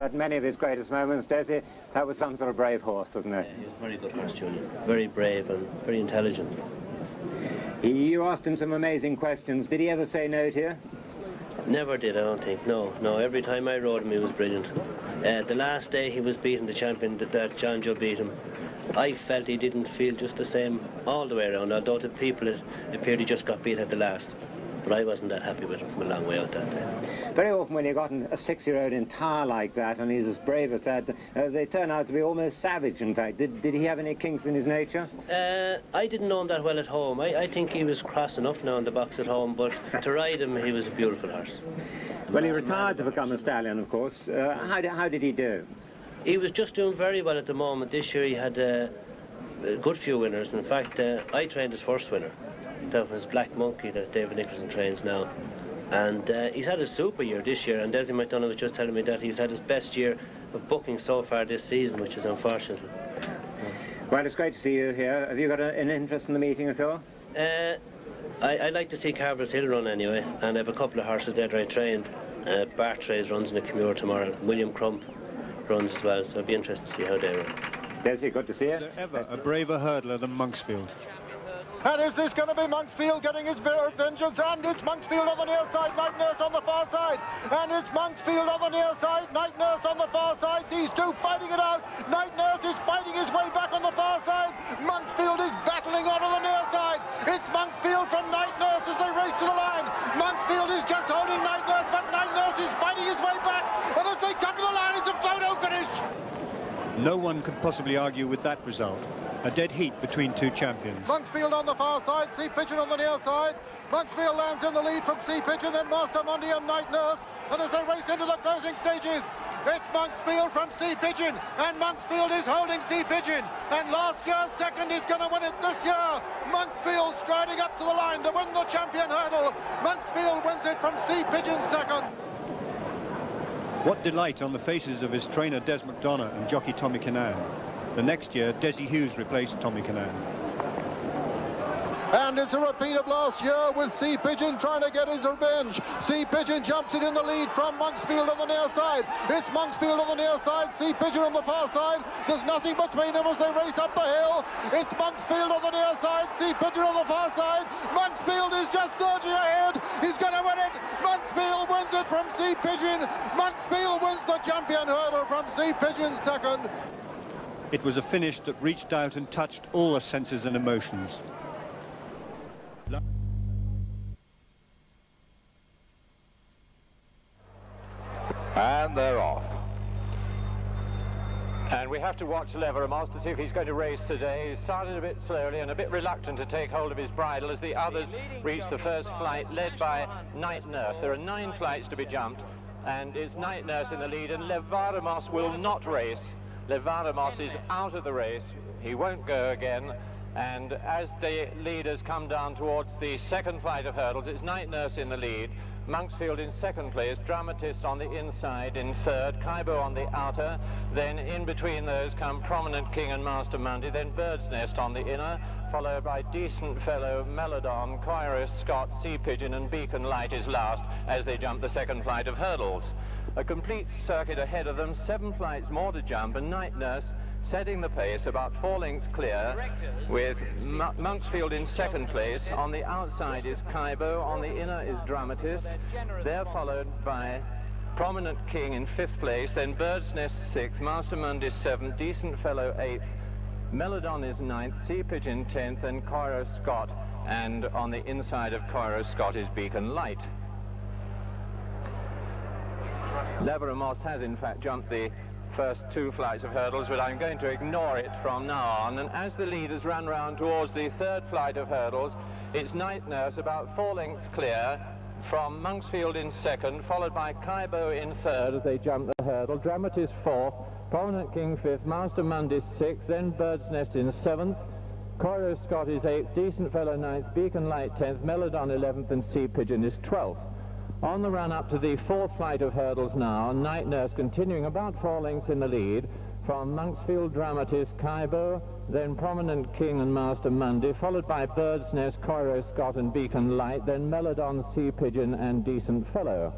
At many of his greatest moments, Dessie, that was some sort of brave horse, wasn't it? Yeah, he was a very good horse, Julian. Very brave and very intelligent. You asked him some amazing questions. Did he ever say no to you? Never did, I don't think. No. Every time I rode him, he was brilliant. The last day he was beaten, the champion, that John Joe beat him, I felt he didn't feel just the same all the way around, although the people, it appeared he just got beat at the last. But I wasn't that happy with him from a long way out that day. Very often when you've got a 6-year-old in tar like that, and he's as brave as that, they turn out to be almost savage, in fact. Did he have any kinks in his nature? I didn't know him that well at home. I think he was cross enough now in the box at home, but to ride him, he was a beautiful horse. Well, he retired to become a stallion, of course. How did he do? He was just doing very well at the moment. This year he had a good few winners. In fact, I trained his first winner. That was Black Monkey that David Nicholson trains now. And he's had a super year this year, and Dessie McDonough was just telling me that he's had his best year of booking so far this season, which is unfortunate. Well, it's great to see you here. Have you got an interest in the meeting at all? I'd like to see Carver's Hill run anyway, and I have a couple of horses there that I trained. Bart Trays runs in the Cumure tomorrow. William Crump runs as well, so I'd be interested to see how they run. Dessie, good to see you. Is there ever a braver hurdler than Monksfield? And is this going to be Monksfield getting his vengeance? And it's Monksfield on the near side, Night Nurse on the far side. And it's Monksfield on the near side, Night Nurse on the far side. These two fighting it out. Night Nurse is fighting his way back on the far side. Monksfield is battling on the near side. It's Monksfield from Night Nurse as they race to the line. Monksfield is just holding Night Nurse, but Night Nurse is fighting his way back. And as they come to the line, it's a photo finish. No one could possibly argue with that result. A dead heat between two champions. Monksfield on the far side, Sea Pigeon on the near side. Monksfield lands in the lead from Sea Pigeon, then Master Monday and Night Nurse. And as they race into the closing stages, it's Monksfield from Sea Pigeon, and Monksfield is holding Sea Pigeon. And last year's second is going to win it this year. Monksfield striding up to the line to win the Champion Hurdle. Monksfield wins it from Sea Pigeon second. What delight on the faces of his trainer Des McDonough and jockey Tommy Cannan. The next year, Dessie Hughes replaced Tommy Cannan. And it's a repeat of last year with Sea Pigeon trying to get his revenge. Sea Pigeon jumps it in the lead from Monksfield on the near side. It's Monksfield on the near side, Sea Pigeon on the far side. There's nothing between them as they race up the hill. It's Monksfield on the near side, Sea Pigeon on the far side. Monksfield is just surging ahead. He's going to win it. Monksfield wins it from Sea Pigeon. Monksfield wins the Champion Hurdle from Sea Pigeon second. It was a finish that reached out and touched all the senses and emotions. And they're off. And we have to watch Leveramos to see if he's going to race today. He started a bit slowly and a bit reluctant to take hold of his bridle as the others reach the first flight, led by Night Nurse. There are 9 flights to be jumped, and it's Night Nurse in the lead, and Leveramos will not race. Leveramos is out of the race. He won't go again. And as the leaders come down towards the second flight of hurdles, it's Night Nurse in the lead. Monksfield in second place, Dramatist on the inside in third, Kaibo on the outer. Then in between those come Prominent King and Master Monday, then Bird's Nest on the inner, followed by Decent Fellow, Melodon, Coiros Scott, Sea Pigeon and Beacon Light is last as they jump the second flight of hurdles. A complete circuit ahead of them, 7 flights more to jump, and Night Nurse setting the pace about 4 lengths clear, with Monksfield in second place. On the outside is Kaibo, on the inner is Dramatist. They're followed by Prominent King in 5th place, then Bird's Nest 6th, Master Monday 7th, Decent Fellow 8th, Melodon is 9th, Sea Pigeon 10th, and Coiros Scott, and on the inside of Coiros Scott is Beacon Light. Leveramos has in fact jumped the first 2 flights of hurdles, but I'm going to ignore it from now on. And as the leaders run round towards the 3rd flight of hurdles, it's Night Nurse about 4 lengths clear from Monksfield in 2nd, followed by Kaibo in 3rd as they jump the hurdle, Dramatist 4th, Prominent King 5th, Master Monday 6th, then Bird's Nest in 7th, Coiros Scott is 8th, Decent Fellow 9th, Beacon Light 10th, Melodon 11th, and Sea Pigeon is 12th. On the run up to the 4th flight of hurdles now, Night Nurse continuing about 4 lengths in the lead from Monksfield, Dramatist, Kaibo, then Prominent King and Master Monday, followed by Bird's Nest, Coiros Scott and Beacon Light, then Melodon, Sea Pigeon and Decent Fellow.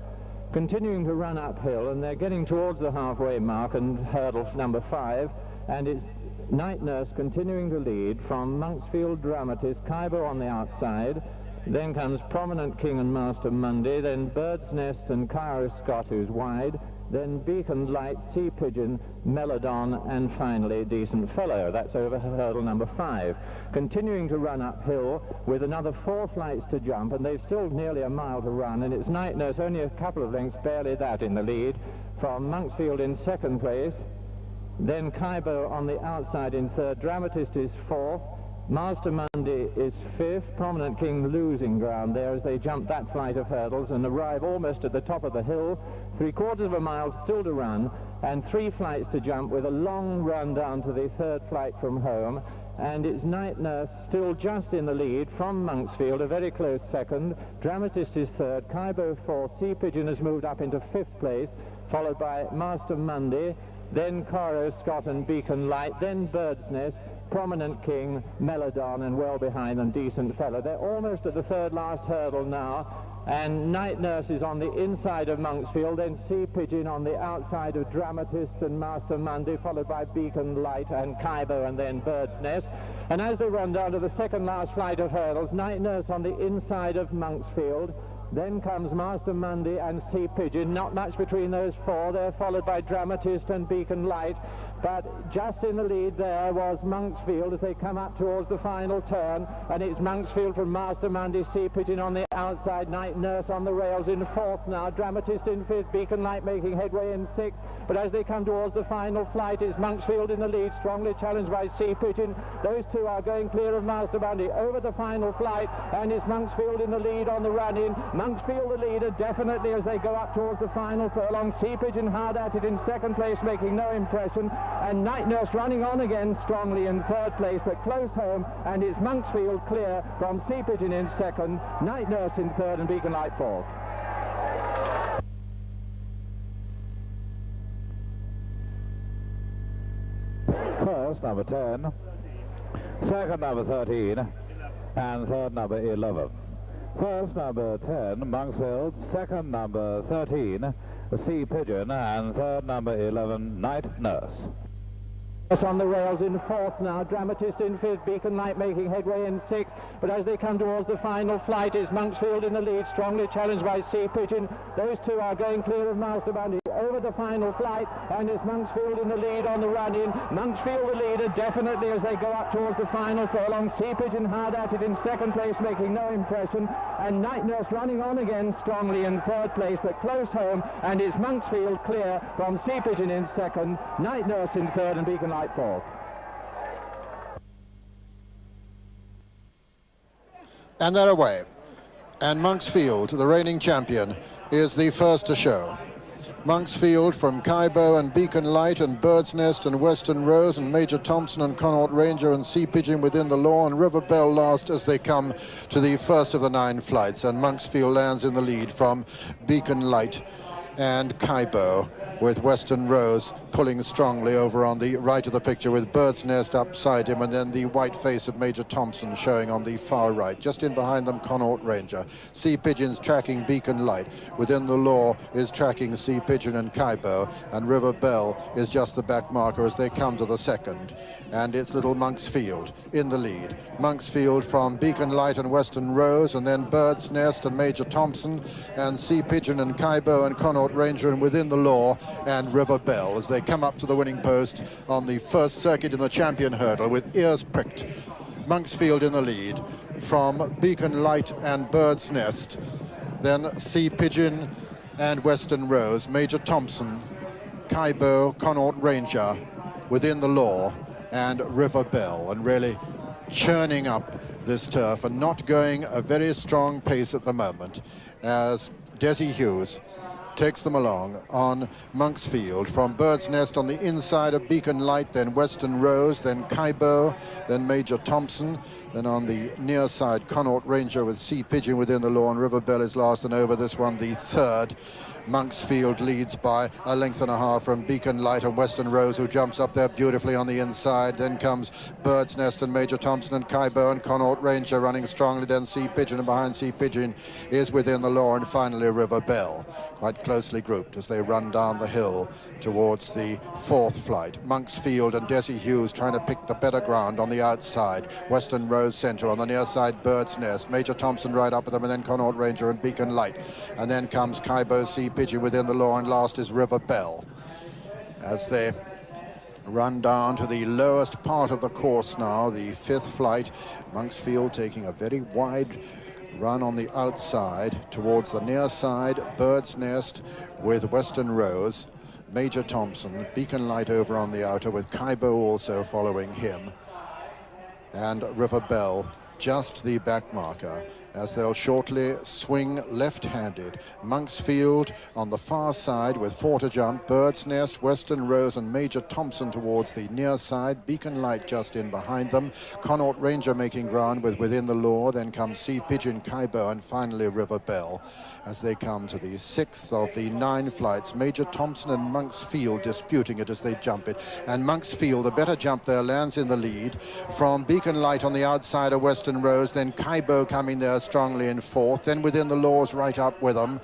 continuing to run uphill, and they're getting towards the halfway mark and hurdle number 5, and it's Night Nurse continuing to lead from Monksfield Dramatist, Kaibo on the outside, then comes Prominent King and Master Monday, then Bird's Nest and Cairo Scott, who's wide, then Beacon Light, Sea Pigeon, Melodon, and finally Decent Fellow. That's over hurdle number 5. Continuing to run uphill with another 4 flights to jump, and they've still nearly a mile to run, and it's Night Nurse only a couple of lengths, barely that, in the lead, from Monksfield in 2nd place, then Kaibo on the outside in 3rd, Dramatist is 4th, Master Monday is 5th, Prominent King losing ground there as they jump that flight of hurdles and arrive almost at the top of the hill. 3/4 of a mile still to run, and 3 flights to jump with a long run down to the 3rd flight from home. And it's Night Nurse still just in the lead from Monksfield, a very close 2nd. Dramatist is 3rd, Kaibo 4th, Sea Pigeon has moved up into 5th place, followed by Master Monday, then Cairo Scott and Beacon Light, then Bird's Nest, Prominent King, Melodon, and well behind them Decent Fellow. They're almost at the 3rd last hurdle now, and Night Nurse is on the inside of Monksfield, then Sea Pigeon on the outside of Dramatist and Master Monday, followed by Beacon Light and Kaibo, and then Bird's Nest. And as they run down to the 2nd last flight of hurdles, Night Nurse on the inside of Monksfield, then comes Master Monday and Sea Pigeon, not much between those 4. They're followed by Dramatist and Beacon Light, but just in the lead there was Monksfield as they come up towards the final turn, and it's Monksfield from Master Monday, Sea Pigeon on the outside, Night Nurse on the rails in 4th now, Dramatist in 5th, Beacon Light making headway in 6th, but as they come towards the final flight, it's Monksfield in the lead, strongly challenged by Sea Pigeon. Those 2 are going clear of Master Monday over the final flight, and it's Monksfield in the lead on the run-in. Monksfield the leader definitely as they go up towards the final furlong. Sea Pigeon hard at it in 2nd place, making no impression, and Night Nurse running on again strongly in 3rd place, but close home, and it's Monksfield clear from Sea Pigeon in 2nd, Night Nurse in 3rd, and Beacon Light 4th. First, number 10, 2nd, number 13, and 3rd, number 11. First, number 10, Monksfield, 2nd, number 13, Sea Pigeon, and 3rd, number 11, Night Nurse. On the rails in 4th now, Dramatist in 5th, Beacon Light making headway in 6th, but as they come towards the final flight, is Monksfield in the lead, strongly challenged by Sea Pigeon. Those 2 are going clear of Master Monday over the final flight, and it's Monksfield in the lead on the run-in. Monksfield the leader definitely as they go up towards the final furlong. Sea Pigeon hard at it in 2nd place, making no impression, and Night Nurse running on again strongly in 3rd place, but close home, and it's Monksfield clear from Sea Pigeon in 2nd, Night Nurse in 3rd, and Beacon Light 4th. And they're away. And Monksfield, the reigning champion, is the first to show. Monksfield from Kaibo and Beacon Light and Bird's Nest and Western Rose and Major Thompson and Connaught Ranger and Sea Pigeon within the law, and River Bell last as they come to the first of the 9 flights, and Monksfield lands in the lead from Beacon Light and Kaibo, with Western Rose pulling strongly over on the right of the picture with Bird's Nest upside him, and then the white face of Major Thompson showing on the far right. Just in behind them, Connaught Ranger. Sea Pigeon's tracking Beacon Light. Within the law is tracking Sea Pigeon and Kaibo, and River Bell is just the back marker as they come to the 2nd. And it's little Monksfield in the lead. Monksfield from Beacon Light and Western Rose, and then Bird's Nest and Major Thompson, and Sea Pigeon and Kaibo and Connaught Ranger, and within the law and River Bell as they come up to the winning post on the first circuit in the Champion Hurdle with ears pricked. Monksfield in the lead from Beacon Light and Bird's Nest, then Sea Pigeon and Western Rose, Major Thompson, Kaibo, Connaught Ranger, within the law, and River Bell, and really churning up this turf and not going a very strong pace at the moment as Dessie Hughes takes them along on Monksfield from Bird's Nest on the inside of Beacon Light, then Western Rose, then Kaibo, then Major Thompson, then on the near side Connaught Ranger with Sea Pigeon within the law, and River Bell is last, and over this one the 3rd Monksfield leads by a length and a half from Beacon Light and Western Rose, who jumps up there beautifully on the inside. Then comes Bird's Nest and Major Thompson and Kaibo and Connaught Ranger running strongly. Then Sea Pigeon, and behind Sea Pigeon is Within the Law, and finally River Bell, quite closely grouped as they run down the hill towards the fourth flight. Monksfield and Dessie Hughes trying to pick the better ground on the outside. Western Rose centre, on the near side Bird's Nest, Major Thompson right up with them, and then Connaught Ranger and Beacon Light, and then comes Kaibo, Sea Pigeon, Within the Law, and last is River Bell as they run down to the lowest part of the course now, the fifth flight. Monksfield taking a very wide run on the outside towards the near side. Bird's Nest with Western Rose, Major Thompson, Beacon Light over on the outer with Kaibo also following him, and River Bell just the back marker, as they'll shortly swing left-handed. Monksfield on the far side with 4 to jump. Bird's Nest, Western Rose and Major Thompson towards the near side. Beacon Light just in behind them. Connaught Ranger making ground with Within the Law. Then comes Sea Pigeon, Kaibo, and finally River Bell as they come to the 6th of the 9 flights. Major Thompson and Monksfield disputing it as they jump it. And Monksfield, a better jump there, lands in the lead. From Beacon Light on the outside of Western Rose. Then Kaibo coming there strongly in 4th, then Within the Laws right up with them,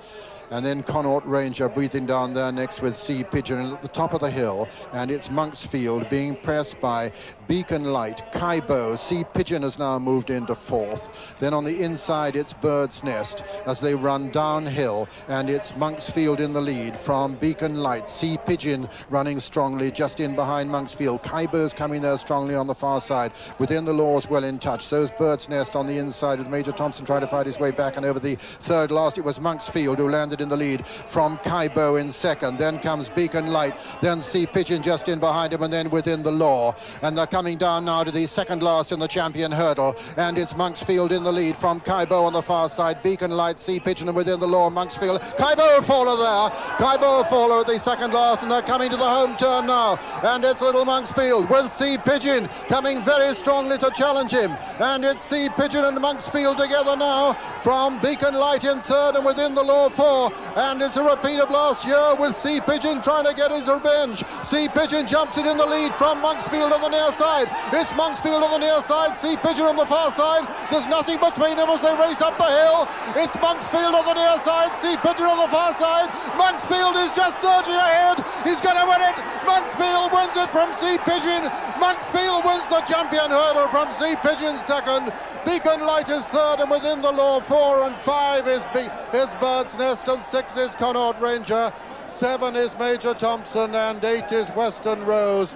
and then Connaught Ranger breathing down there next with Sea Pigeon. And at the top of the hill, and it's Monksfield being pressed by Beacon Light, Kaibo. Sea Pigeon has now moved into 4th. Then on the inside it's Bird's Nest as they run downhill, and it's Monksfield in the lead from Beacon Light. Sea Pigeon running strongly just in behind Monksfield. Kaibo's coming there strongly on the far side. Within the Laws well in touch. So's Bird's Nest on the inside with Major Thompson trying to fight his way back, and over the third last it was Monksfield who landed in the lead from Kaibo in 2nd. Then comes Beacon Light, then Sea Pigeon just in behind him, and then Within the Law. And they're coming down now to the second last in the Champion Hurdle, and it's Monksfield in the lead from Kaibo on the far side. Beacon Light, Sea Pigeon and Within the Law, Monksfield. Kaibo faller there. Kaibo faller at the second last, and they're coming to the home turn now. And it's little Monksfield with Sea Pigeon coming very strongly to challenge him. And it's Sea Pigeon and Monksfield together now from Beacon Light in 3rd and Within the Law 4. And it's a repeat of last year with Sea Pigeon trying to get his revenge. Sea Pigeon jumps it in the lead from Monksfield on the near side. It's Monksfield on the near side, Sea Pigeon on the far side. There's nothing between them as they race up the hill. It's Monksfield on the near side, Sea Pigeon on the far side. Monksfield is just surging ahead. He's going to win it. Monksfield wins it from Sea Pigeon. Monksfield wins the Champion Hurdle from Sea Pigeon 2nd. Beacon Light is 3rd and Within the Law 4, and 5 is Bird's Nest, and 6 is Connaught Ranger, 7 is Major Thompson, and 8 is Western Rose.